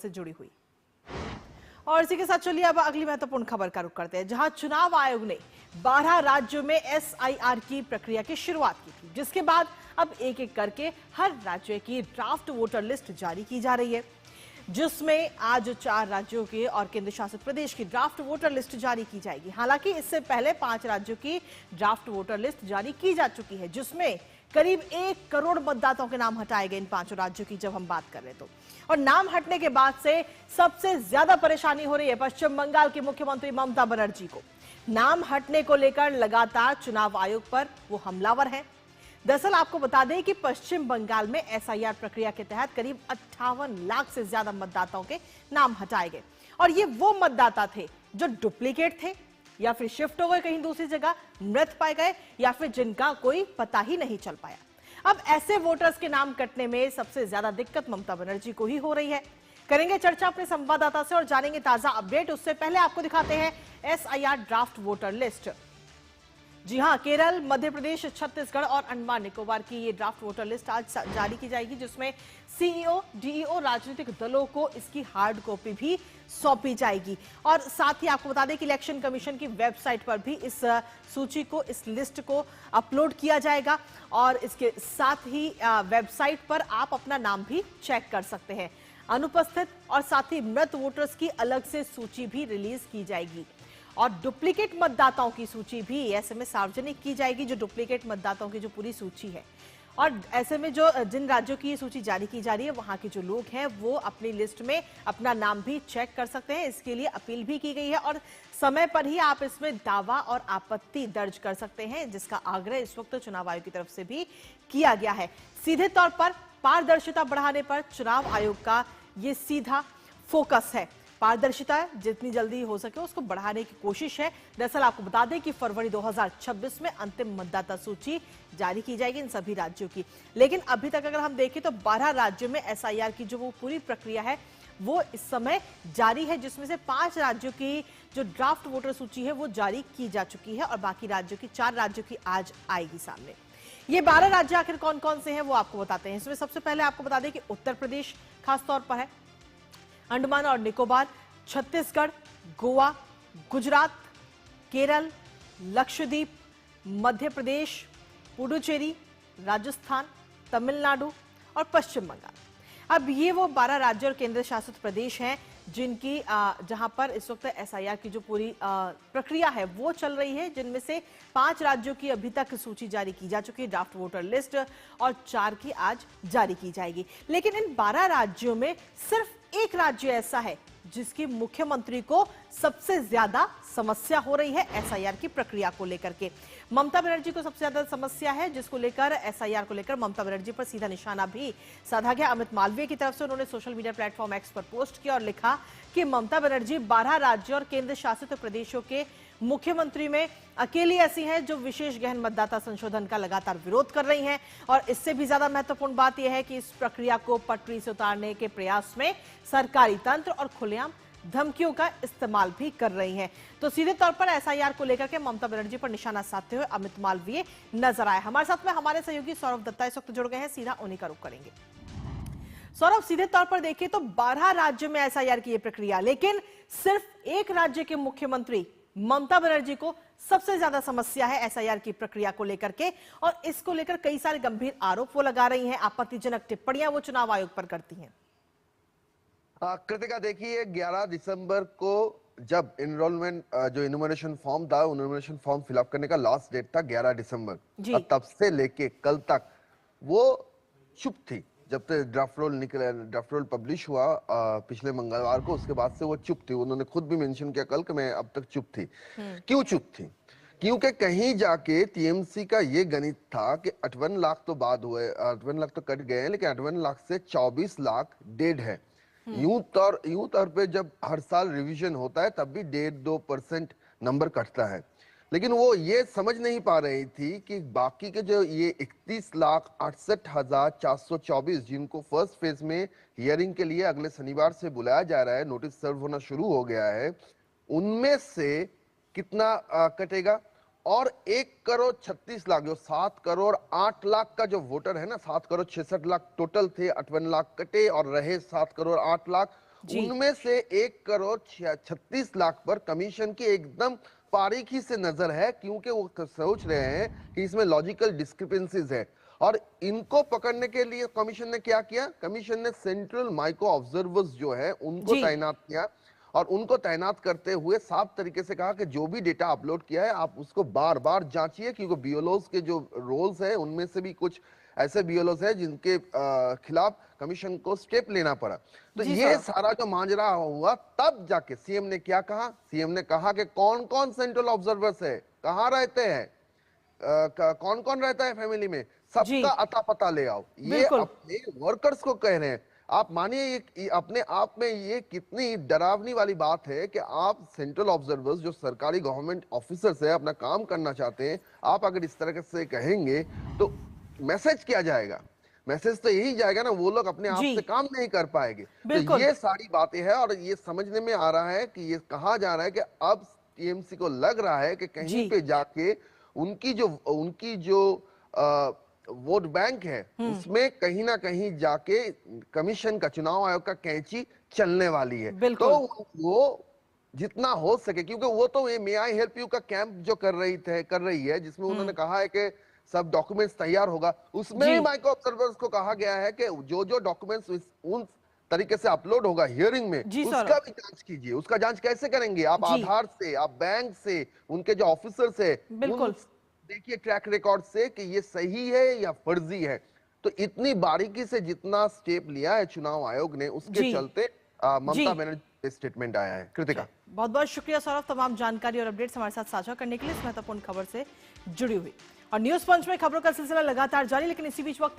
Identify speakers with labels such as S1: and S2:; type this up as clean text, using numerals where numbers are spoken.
S1: से जुड़ी हुई। और इसी के साथ चलिए अब अगली महत्वपूर्ण खबर का रुख करते हैं, जहां चुनाव आयोग ने 12 राज्यों में एसआईआर की प्रक्रिया की शुरुआत की थी, जिसके बाद अब एक एक करके हर राज्य की ड्राफ्ट वोटर लिस्ट जारी की जा रही है, जिसमें आज 4 राज्यों के और केंद्र शासित प्रदेश की ड्राफ्ट वोटर लिस्ट जारी की जाएगी। हालांकि इससे पहले 5 राज्यों की ड्राफ्ट वोटर लिस्ट जारी की जा चुकी है, जिसमें करीब 1 करोड़ मतदाताओं के नाम हटाए गए इन 5 राज्यों की जब हम बात कर रहे तो। और नाम हटने के बाद से सबसे ज्यादा परेशानी हो रही है पश्चिम बंगाल की मुख्यमंत्री ममता बनर्जी को। नाम हटने को लेकर लगातार चुनाव आयोग पर वो हमलावर हैं। दरअसल आपको बता दें कि पश्चिम बंगाल में एसआईआर प्रक्रिया के तहत करीब 58 लाख से ज्यादा मतदाताओं के नाम हटाए गए, और ये वो मतदाता थे जो डुप्लीकेट थे या फिर शिफ्ट हो गए कहीं दूसरी जगह, मृत पाए गए, या फिर जिनका कोई पता ही नहीं चल पाया। अब ऐसे वोटर्स के नाम कटने में सबसे ज्यादा दिक्कत ममता बनर्जी को ही हो रही है। करेंगे चर्चा अपने संवाददाता से और जानेंगे ताजा अपडेट। उससे पहले आपको दिखाते हैं एसआईआर ड्राफ्ट वोटर लिस्ट। जी हां, केरल, मध्य प्रदेश, छत्तीसगढ़ और अंडमान निकोबार की ये ड्राफ्ट वोटर लिस्ट आज जारी की जाएगी, जिसमें सीईओ, डीईओ, राजनीतिक दलों को इसकी हार्ड कॉपी भी सौंपी जाएगी। और साथ ही आपको बता दें कि इलेक्शन कमीशन की वेबसाइट पर भी इस सूची को, इस लिस्ट को अपलोड किया जाएगा, और इसके साथ ही वेबसाइट पर आप अपना नाम भी चेक कर सकते हैं। अनुपस्थित और साथ ही मृत वोटर्स की अलग से सूची भी रिलीज की जाएगी, और डुप्लीकेट मतदाताओं की सूची भी ऐसे में सार्वजनिक की जाएगी, जो डुप्लीकेट मतदाताओं की जो पूरी सूची है। और ऐसे में जो जिन राज्यों की ये सूची जारी की जा रही है, वहां के जो लोग हैं वो अपनी लिस्ट में अपना नाम भी चेक कर सकते हैं। इसके लिए अपील भी की गई है, और समय पर ही आप इसमें दावा और आपत्ति दर्ज कर सकते हैं, जिसका आग्रह इस वक्त चुनाव आयोग की तरफ से भी किया गया है। सीधे तौर पर पारदर्शिता बढ़ाने पर चुनाव आयोग का ये सीधा फोकस है। पारदर्शिता जितनी जल्दी हो सके उसको बढ़ाने की कोशिश है। दरअसल आपको बता दें कि फरवरी 2026 में अंतिम मतदाता सूची जारी की जाएगी इन सभी राज्यों की। लेकिन अभी तक अगर हम देखें तो 12 राज्यों में एसआईआर की जो वो पूरी प्रक्रिया है वो इस समय जारी है, जिसमें से 5 राज्यों की जो ड्राफ्ट वोटर सूची है वो जारी की जा चुकी है, और बाकी राज्यों की 4 राज्यों की आज आएगी सामने। ये 12 राज्य आखिर कौन कौन से हैं वो आपको बताते हैं। इसमें सबसे पहले आपको बता दें कि उत्तर प्रदेश खासतौर पर है, अंडमान और निकोबार, छत्तीसगढ़, गोवा, गुजरात, केरल, लक्षद्वीप, मध्य प्रदेश, पुडुचेरी, राजस्थान, तमिलनाडु और पश्चिम बंगाल। अब ये वो 12 राज्य और केंद्र शासित प्रदेश हैं जिनकी जहां पर इस वक्त एसआईआर की जो पूरी प्रक्रिया है वो चल रही है, जिनमें से 5 राज्यों की अभी तक सूची जारी की जा चुकी है, ड्राफ्ट वोटर लिस्ट, और 4 की आज जारी की जाएगी। लेकिन इन 12 राज्यों में सिर्फ एक राज्य ऐसा है जिसकी मुख्यमंत्री को सबसे ज्यादा समस्या हो रही है एसआईआर की प्रक्रिया को लेकर के। ममता बनर्जी को सबसे ज्यादा समस्या है, जिसको लेकर एसआईआर को लेकर ममता बनर्जी पर सीधा निशाना भी साधा गया। अमित मालवीय की तरफ से उन्होंने सोशल मीडिया प्लेटफॉर्म एक्स पर पोस्ट किया और लिखा कि ममता बनर्जी 12 राज्यों और केंद्र शासित प्रदेशों के मुख्यमंत्री में अकेली ऐसी हैं जो विशेष गहन मतदाता संशोधन का लगातार विरोध कर रही हैं, और इससे भी ज्यादा महत्वपूर्ण बात यह है कि इस प्रक्रिया को पटरी से उतारने के प्रयास में सरकारी तंत्र और खुलेआम धमकियों का इस्तेमाल भी कर रही हैं। तो सीधे तौर पर एसआईआर को लेकर के ममता बनर्जी पर निशाना साधते हुए अमित मालवीय नजर आए। हमारे साथ में हमारे सहयोगी सौरभ दत्ता इस वक्त जुड़ गए हैं, सीधा उन्हीं का रुख करेंगे। सौरभ, सीधे तौर पर देखिए तो 12 राज्यों में एसआईआर की यह प्रक्रिया, लेकिन सिर्फ एक राज्य के मुख्यमंत्री ममता बनर्जी को सबसे ज्यादा समस्या है एसआईआर की प्रक्रिया को लेकर के, और इसको लेकर कई सारे गंभीर आरोप वो लगा रही हैं, आपत्तिजनक टिप्पणियां वो चुनाव आयोग पर करती हैं।
S2: कृतिका, देखिए 11 दिसंबर को जब इनरोलमेंट जो इन्यूमरेशन फॉर्म था, इन्यूमरेशन फॉर्म फिलअप करने का लास्ट डेट था 11 दिसंबर, और तब से लेके कल तक वो चुप थी। जब तक ड्राफ्ट रोल पब्लिश हुआ पिछले मंगलवार को, उसके बाद से वो चुप थी। उन्होंने खुद भी मेंशन किया कल कि मैं अब तक चुप थी। क्यों चुप थी? क्योंकि कहीं जाके टीएमसी का ये गणित था कि 58 लाख तो बाद हुए, 58 लाख तो कट गए हैं, लेकिन 58 लाख से 24 लाख डेड है। यूं तौर पे जब हर साल रिवीजन होता है तब भी 1.5-2% नंबर कटता है, लेकिन वो ये समझ नहीं पा रही थी कि बाकी के जो ये 31,68,424 जिनको फर्स्ट फेज में हियरिंग के लिए अगले शनिवार से बुलाया जा रहा है, नोटिस सर्व होना शुरू हो गया है, उनमें से कितना कटेगा। और 1,36,00,000 जो 7,08,00,000 का जो वोटर है ना, 7,66,00,000 टोटल थे, 58 लाख कटे और रहे 7,08,00,000, उनमें से 1,36,00,000 पर कमीशन की एकदम बारीकी से नजर है, क्योंकि वो सोच रहे हैं कि इसमें लॉजिकल डिस्क्रिपेंसीज है। और इनको पकड़ने के लिए कमीशन ने क्या किया? कमीशन ने सेंट्रल माइक्रो ऑब्जर्वर्स जो है उनको तैनात किया, और उनको तैनात करते हुए साफ तरीके से कहा कि जो भी डेटा अपलोड किया है आप उसको बार बार जांचिए, क्योंकि बीएलओस के जो रोल्स है उनमें से भी कुछ ऐसे बीएलओस है जिनके खिलाफ कमीशन को स्टेप लेना पड़ा। तो ये सारा जो मांजरा हुआ, तब जाके सीएम ने क्या कहा? सीएम ने कहा कि कौन कौन सेंट्रल ऑब्जर्वर्स है, कहाँ रहते हैं, कौन कौन रहता है फैमिली में, सबका अता पता ले आओ। ये अपने वर्कर्स को कह रहे हैं। आप मानिए ये अपने आप में ये कितनी डरावनी वाली बात है कि आप सेंट्रल ऑब्जर्वर्स जो सरकारी गवर्नमेंट ऑफिसर्स है, अपना काम करना चाहते हैं, आप अगर इस तरह से कहेंगे तो मैसेज क्या जाएगा? मैसेज तो यही जाएगा ना, वो लोग अपने आप से काम नहीं कर पाएंगे। तो ये सारी बातें हैं, और ये समझने में आ रहा है कि ये कहा जा रहा है कि अब टीएमसी को लग रहा है कि कहीं पे जाके उनकी जो वोट बैंक है उसमें कहीं ना कहीं जाके कमीशन का, चुनाव आयोग का कैंची चलने वाली है। तो वो जितना हो सके, क्योंकि वो तो ये मे आई हेल्प यू का कैंप जो कर रही है, जिसमें उन्होंने कहा है कि सब डॉक्यूमेंट्स तैयार होगा, उसमें भी माइक्रो ऑब्जर्वर्स को कहा गया है कि जो डॉक्यूमेंट्स उन तरीके से अपलोड होगा हियरिंग में, उसका भी जांच कीजिए। उसका जांच कैसे करेंगे? आप आधार से, आप बैंक से, उनके जो ऑफिसर्स है, देखिए ट्रैक रिकॉर्ड से कि ये सही है या फर्जी है। तो इतनी बारीकी से जितना स्टेप लिया है चुनाव आयोग ने, उसके चलते ममता बनर्जी स्टेटमेंट आया है। कृतिका,
S1: बहुत बहुत शुक्रिया सौरभ, तमाम जानकारी और अपडेट्स हमारे साथ साझा करने के लिए, इस महत्वपूर्ण खबर से जुड़ी हुई। और न्यूज पंच में खबरों का सिलसिला लगातार जारी, लेकिन इसी बीच वक्त